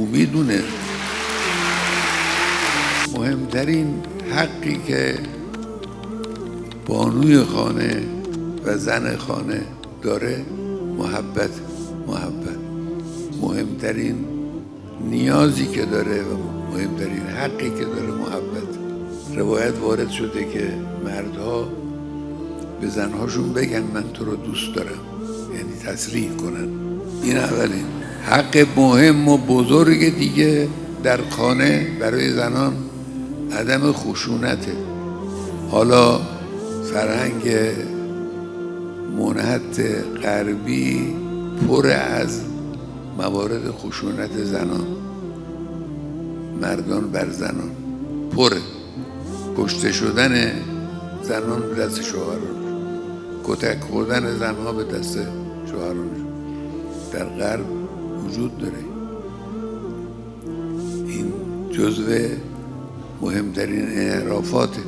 او میدونه مهمترین حقی که بانوی خانه و زن خانه داره محبت. مهمترین نیازی که داره و مهمترین حقی که داره محبت. روایت وارد شده که مردها به زنهاشون بگن من تو رو دوست دارم، یعنی تصریح کنن. این اولین حق مهم و بزرگ دیگه در خانه برای زنان عدم خشونته. حالا فرهنگ منحط غربی پر از موارد خشونت زنان، مردان بر زنان، پر کشته شدن زنان به دست شوهران، کتک خوردن زنها به دست شوهران در غرب وجود داره. این جزو مهمترین انحرافاته.